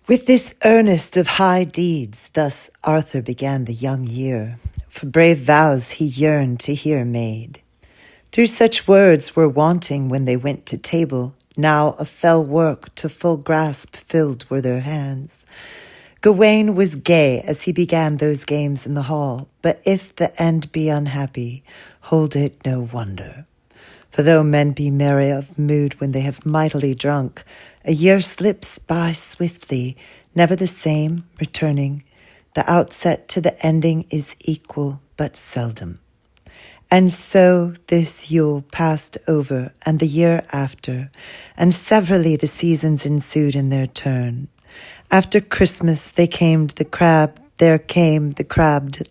With this earnest of high deeds, thus Arthur began the young year, for brave vows he yearned to hear made. Through such words were wanting when they went to table, now of fell work to full grasp filled were their hands. Gawain was gay as he began those games in the hall, but if the end be unhappy, hold it no wonder. For though men be merry of mood when they have mightily drunk, a year slips by swiftly, never the same, returning. The outset to the ending is equal, but seldom. And so this Yule passed over, and the year after, and severally the seasons ensued in their turn. After Christmas there came the crabbed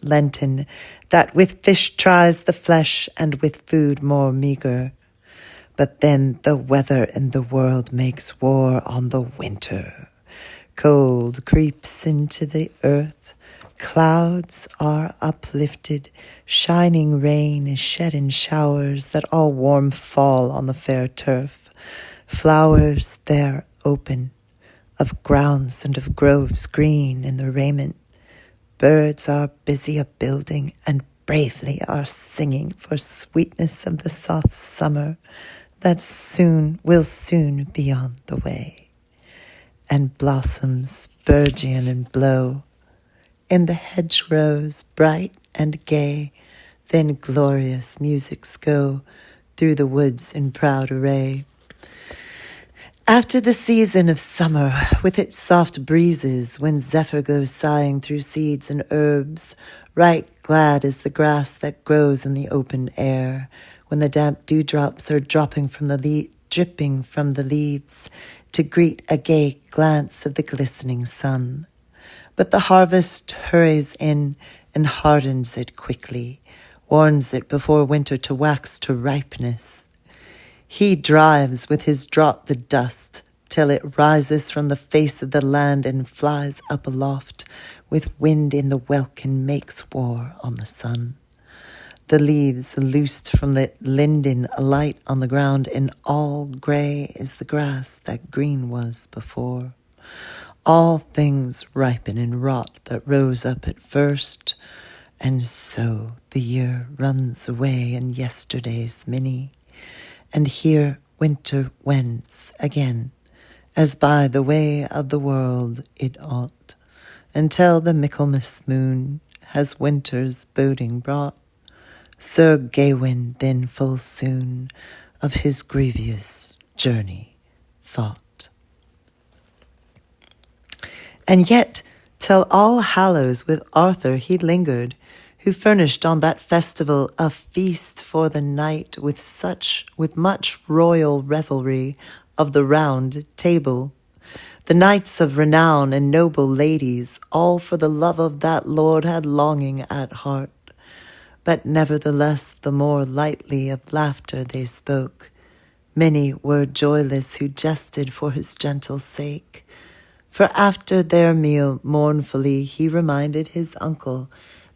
Lenten, that with fish tries the flesh, and with food more meagre. But then the weather in the world makes war on the winter. Cold creeps into the earth, clouds are uplifted, shining rain is shed in showers that all warm fall on the fair turf. Flowers there open, of grounds and of groves green in the raiment. Birds are busy a-building and bravely are singing for sweetness of the soft summer that will soon be on the way. And blossoms burgeon and blow in the hedgerows bright and gay, then glorious musics go through the woods in proud array. After the season of summer, with its soft breezes, when zephyr goes sighing through seeds and herbs, right glad is the grass that grows in the open air, when the damp dewdrops are dripping from the leaves, to greet a gay glance of the glistening sun. But the harvest hurries in and hardens it quickly, warns it before winter to wax to ripeness. He drives with his drop the dust, till it rises from the face of the land and flies up aloft, with wind in the welkin makes war on the sun. The leaves loosed from the linden alight on the ground, and all grey is the grass that green was before. All things ripen and rot that rose up at first, and so the year runs away in yesterday's many, and here winter wends again, as by the way of the world it ought, until the Michaelmas moon has winter's boding brought. Sir Gawain then full soon of his grievous journey thought. And yet till All Hallows with Arthur he lingered, who furnished on that festival a feast for the night with much royal revelry of the round table. The knights of renown and noble ladies, all for the love of that lord had longing at heart. But nevertheless the more lightly of laughter they spoke. Many were joyless who jested for his gentle sake. For after their meal mournfully he reminded his uncle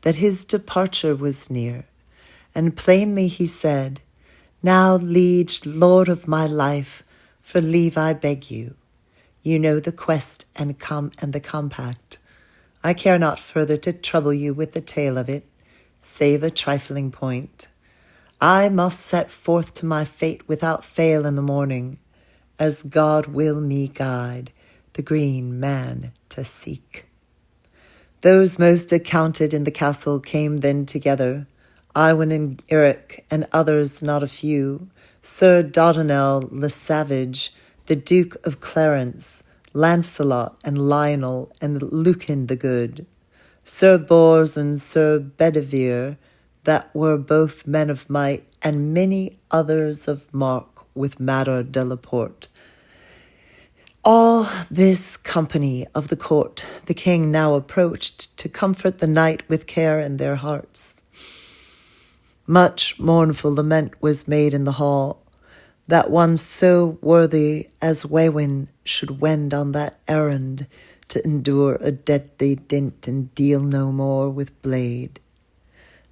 that his departure was near, and plainly he said, "Now, liege lord of my life, for leave I beg you. You know the quest and the compact. I care not further to trouble you with the tale of it, save a trifling point. I must set forth to my fate without fail in the morning, as God will me guide, the green man to seek." Those most accounted in the castle came then together, Iwan and Eric, and others not a few, Sir Dodonel le Savage, the Duke of Clarence, Lancelot and Lionel, and Lucan the Good, Sir Bors and Sir Bedivere, that were both men of might, and many others of mark with Mador de la Porte. All this company of the court the king now approached to comfort the knight with care in their hearts. Much mournful lament was made in the hall, that one so worthy as Gawain should wend on that errand to endure a deadly dint and deal no more with blade.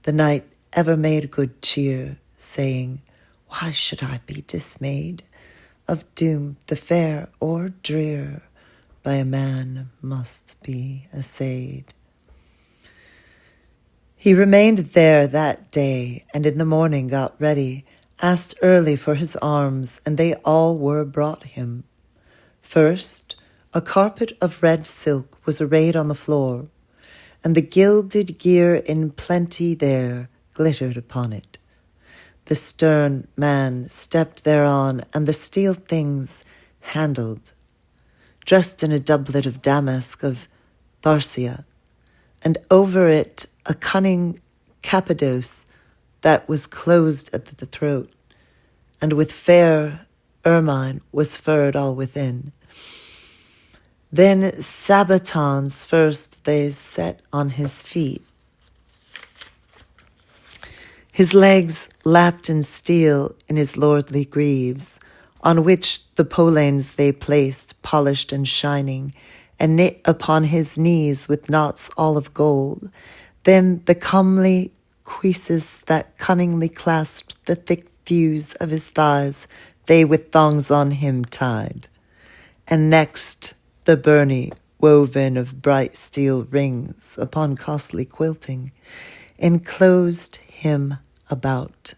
The knight ever made good cheer, saying, "Why should I be dismayed of doom the fair or drear? by a man must be assayed. He remained there that day, and in the morning got ready, asked early for his arms, and they all were brought him. First, a carpet of red silk was arrayed on the floor, and the gilded gear in plenty there glittered upon it. The stern man stepped thereon, and the steel things handled, dressed in a doublet of damask of Tharsia, and over it a cunning cappadoce that was closed at the throat, and with fair ermine was furred all within. Then sabatons first they set on his feet, his legs lapped in steel in his lordly greaves, on which the polanes they placed, polished and shining, and knit upon his knees with knots all of gold. Then the comely cuisses that cunningly clasped the thick thews of his thighs, they with thongs on him tied. And next the byrnie, woven of bright steel rings upon costly quilting, enclosed him about,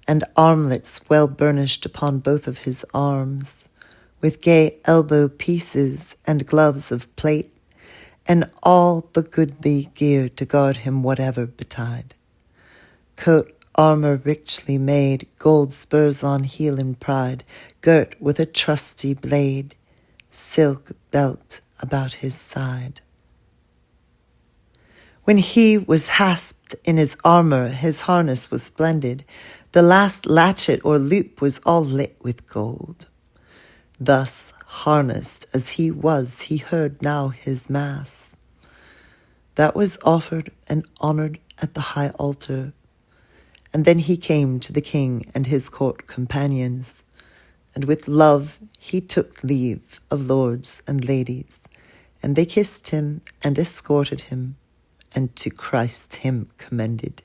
and armlets well burnished upon both of his arms, with gay elbow pieces and gloves of plate, and all the goodly gear to guard him whatever betide. Coat armor richly made, gold spurs on heel in pride, girt with a trusty blade, silk belt about his side. When he was hasped in his armor, his harness was splendid. The last latchet or loop was all lit with gold. Thus harnessed as he was, he heard now his mass, that was offered and honored at the high altar. And then he came to the king and his court companions, and with love he took leave of lords and ladies, and they kissed him and escorted him, and to Christ him commended.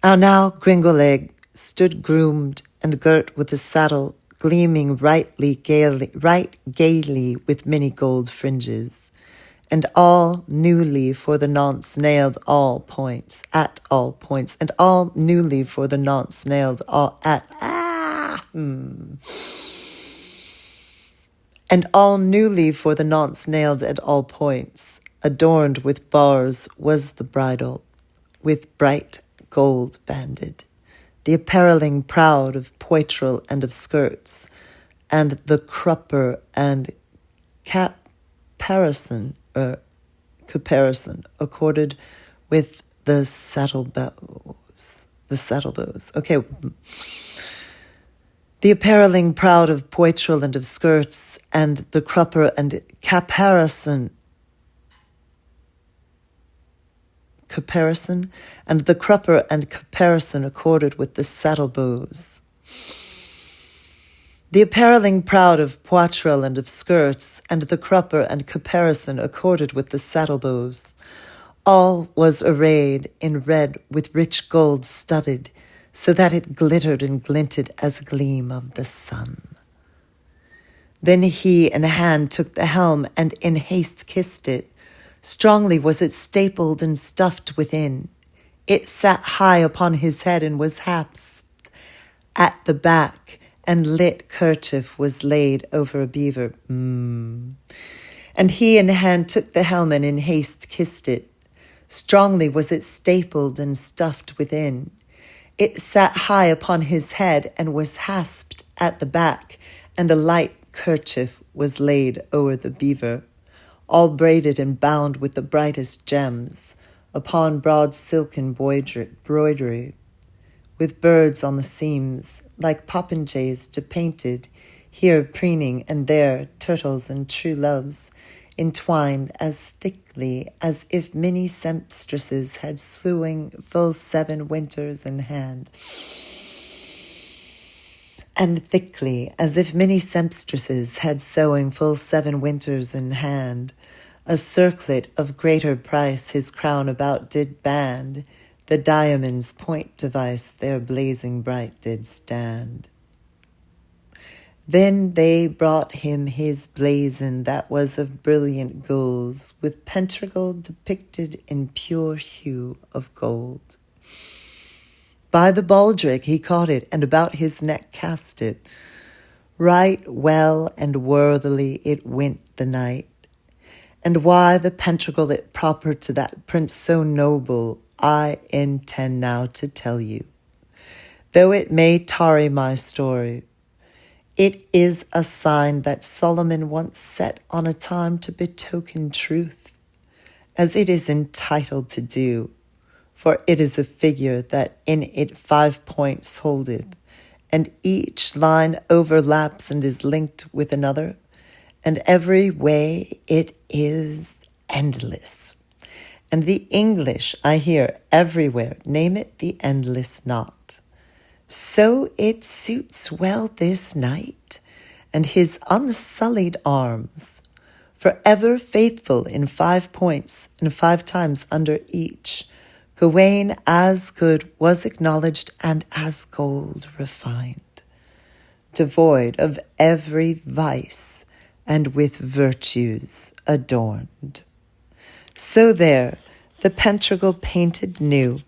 Now Gringoleg stood groomed and girt with a saddle, gleaming right gaily with many gold fringes, and all newly for the nonce nailed all points, at all points, and all newly for the nonce nailed all and all newly for the nonce nailed at all points, adorned with bars was the bridle, with bright gold banded, the appareling proud of poitrel and of skirts, and the crupper and caparison accorded with the saddlebows. Okay. The appareling proud of poitrel and of skirts, and the crupper and caparison, and the crupper and caparison accorded with the saddlebows. The appareling proud of poitrel and of skirts, and the crupper and caparison accorded with the saddlebows. All was arrayed in red with rich gold studded, so that it glittered and glinted as a gleam of the sun. Then he in hand took the helm, and in haste kissed it. Strongly was it stapled and stuffed within. It sat high upon his head and was hasped at the back, and lit kerchief was laid over a beaver. And he in hand took the helm, and in haste kissed it. Strongly was it stapled and stuffed within. It sat high upon his head and was hasped at the back, and a light kerchief was laid o'er the beaver, all braided and bound with the brightest gems, upon broad silken broidery, with birds on the seams, like popinjays depainted, here preening and there turtles and true loves, entwined as thickly as if many sempstresses had sewing full 7 winters in hand, and thickly as if many sempstresses had sewing full 7 winters in hand, a circlet of greater price his crown about did band, the diamond's point device there blazing bright did stand. Then they brought him his blazon that was of brilliant gules, with pentacle depicted in pure hue of gold. By the baldric he caught it, and about his neck cast it. Right well and worthily it went the night. And why the pentacle it proper to that prince so noble, I intend now to tell you. Though it may tarry my story, it is a sign that Solomon once set on a time to betoken truth, as it is entitled to do, for it is a figure that in it 5 points holdeth, and each line overlaps and is linked with another, and every way it is endless. And the English I hear everywhere name it the endless knot. So it suits well this knight, and his unsullied arms, forever faithful in 5 points and 5 times under each. Gawain as good was acknowledged, and as gold refined, devoid of every vice, and with virtues adorned. So there, the pentacle painted new,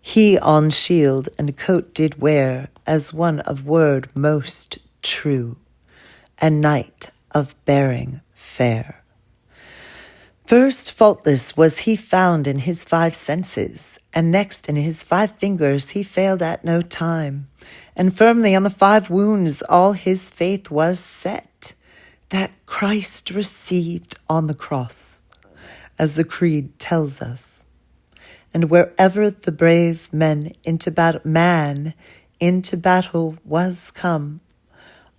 he on shield and coat did wear, as one of word most true, a knight of bearing fair. First faultless was he found in his 5 senses, and next in his 5 fingers he failed at no time, and firmly on the 5 wounds all his faith was set, that Christ received on the cross, as the creed tells us. And wherever the brave man into battle was come,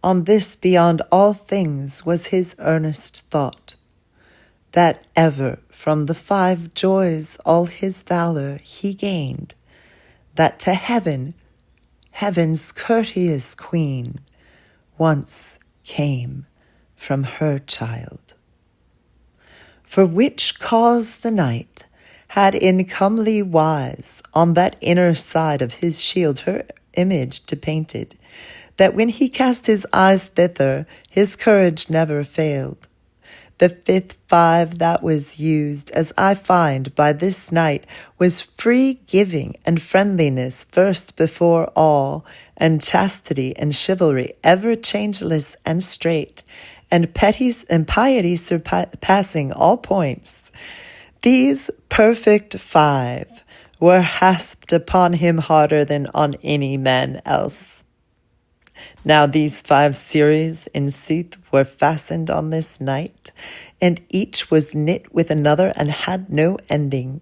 on this beyond all things was his earnest thought, that ever from the 5 joys all his valor he gained, that to heaven's courteous queen, once came from her child. For which cause the knight had in comely wise on that inner side of his shield her image depainted, that when he cast his eyes thither, his courage never failed. The 5th 5 that was used, as I find by this knight, was free giving and friendliness first before all, and chastity and chivalry ever changeless and straight, and piety surpassing all points. These perfect 5 were hasped upon him harder than on any man else. Now these 5 series in sooth were fastened on this knight, and each was knit with another and had no ending,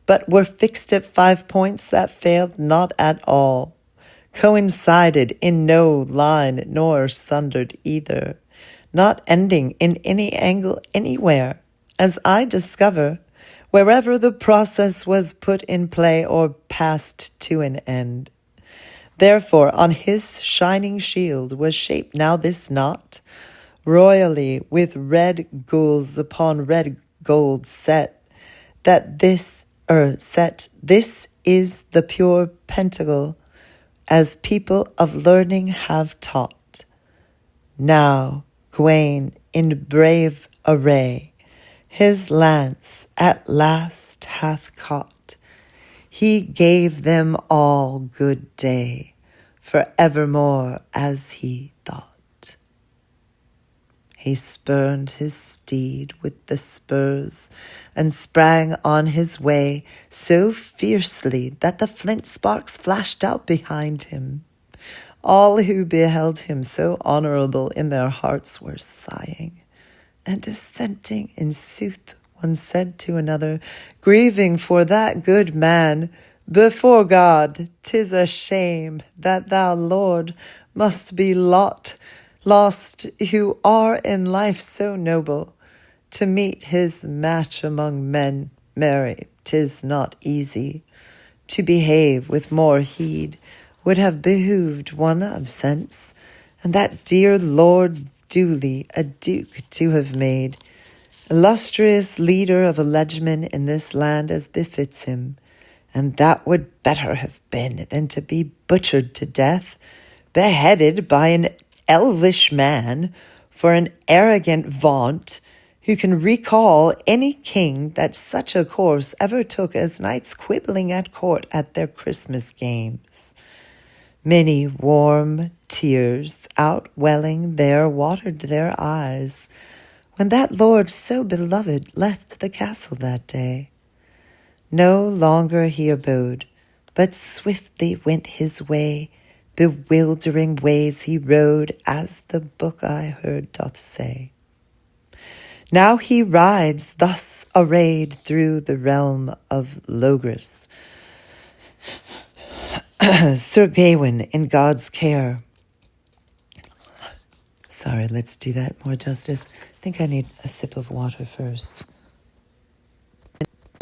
but were fixed at 5 points that failed not at all, coincided in no line nor sundered either, not ending in any angle anywhere, as I discover, wherever the process was put in play or passed to an end. Therefore on his shining shield was shaped now this knot, royally with red gules upon red gold set, this is the pure pentacle, as people of learning have taught. Now Gawain in brave array his lance at last hath caught. He gave them all good day, for evermore as he thought. He spurned his steed with the spurs, and sprang on his way so fiercely that the flint sparks flashed out behind him. All who beheld him so honorable in their hearts were sighing, and dissenting in sooth, one said to another, grieving for that good man, before God, 'tis a shame that thou, Lord, must be lost, who are in life so noble. To meet his match among men, marry, 'tis not easy. To behave with more heed would have behooved one of sense, and that dear Lord duly a duke to have made, illustrious leader of a legion in this land as befits him, and that would better have been than to be butchered to death, beheaded by an elvish man for an arrogant vaunt who can recall any king that such a course ever took as knights quibbling at court at their Christmas games. Many warm tears outwelling there watered their eyes when that lord so beloved left the castle that day. No longer he abode, but swiftly went his way, bewildering ways he rode, as the book I heard doth say. Now he rides thus arrayed through the realm of Logris, Sir Gawain in God's care. Sorry, let's do that more justice. I think I need a sip of water first.